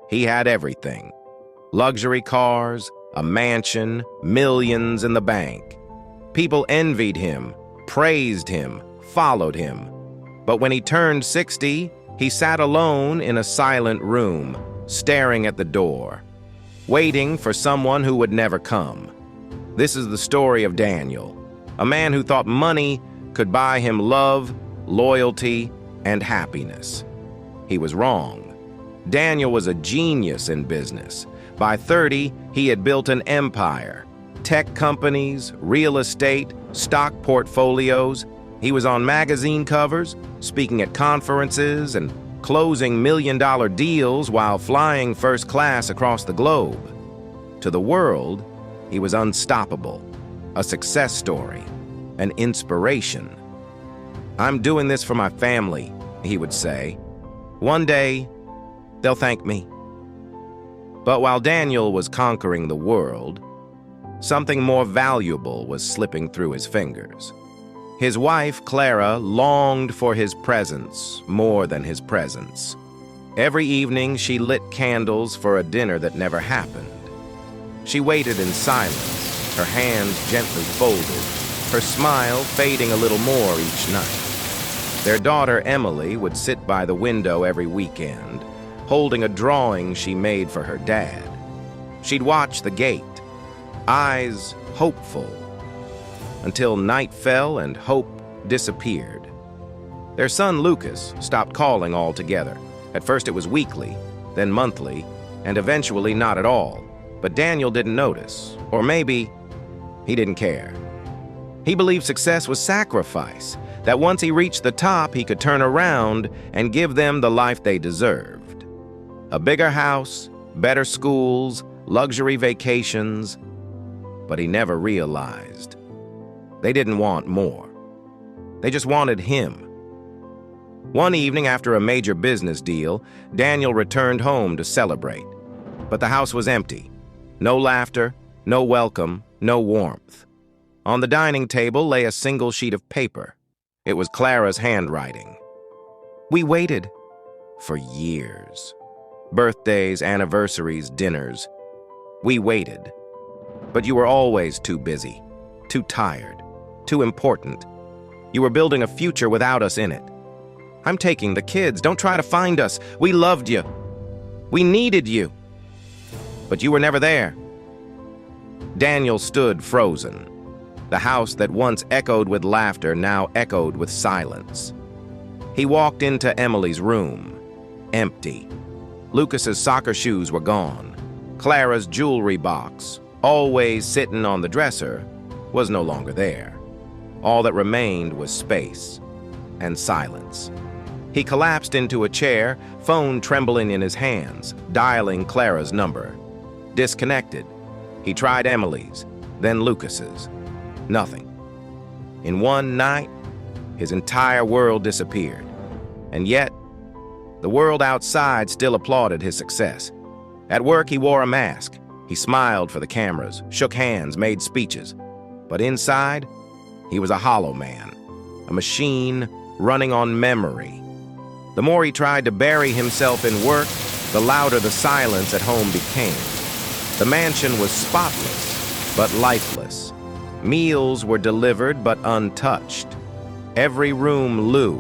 He had everything: luxury cars, a mansion, millions in the bank. People envied him, praised him, followed him. But when he turned 60, he sat alone in a silent room, staring at the door, waiting for someone who would never come. This is the story of Daniel, a man who thought money could buy him love, loyalty, and happiness. He was wrong. Daniel was a genius in business. By 30, he had built an empire. Tech companies, real estate, stock portfolios. He was on magazine covers, speaking at conferences, and closing million-dollar deals while flying first class across the globe. To the world, he was unstoppable, a success story, an inspiration. "I'm doing this for my family," he would say. "One day, they'll thank me." But while Daniel was conquering the world, something more valuable was slipping through his fingers. His wife, Clara, longed for his presence more than his presence. Every evening, she lit candles for a dinner that never happened. She waited in silence, her hands gently folded, her smile fading a little more each night. Their daughter, Emily, would sit by the window every weekend, holding a drawing she made for her dad. She'd watch the gate, eyes hopeful, until night fell and hope disappeared. Their son, Lucas, stopped calling altogether. At first it was weekly, then monthly, and eventually not at all. But Daniel didn't notice, or maybe he didn't care. He believed success was sacrifice, that once he reached the top, he could turn around and give them the life they deserved. A bigger house, better schools, luxury vacations. But he never realized they didn't want more. They just wanted him. One evening after a major business deal, Daniel returned home to celebrate. But the house was empty. No laughter, no welcome, no warmth. On the dining table lay a single sheet of paper. It was Clara's handwriting. "We waited for years. Birthdays, anniversaries, dinners. We waited. But you were always too busy, too tired, too important. You were building a future without us in it. I'm taking the kids. Don't try to find us. We loved you. We needed you. But you were never there." Daniel stood frozen. The house that once echoed with laughter now echoed with silence. He walked into Emily's room. Empty. Lucas's soccer shoes were gone. Clara's jewelry box, always sitting on the dresser, was no longer there. All that remained was space and silence. He collapsed into a chair, phone trembling in his hands, dialing Clara's number. Disconnected. He tried Emily's, then Lucas's. Nothing. In one night, his entire world disappeared. And yet, the world outside still applauded his success. At work, he wore a mask. He smiled for the cameras, shook hands, made speeches. But inside, he was a hollow man, a machine running on memory. The more he tried to bury himself in work, the louder the silence at home became. The mansion was spotless, but lifeless. Meals were delivered, but untouched. Every room loo,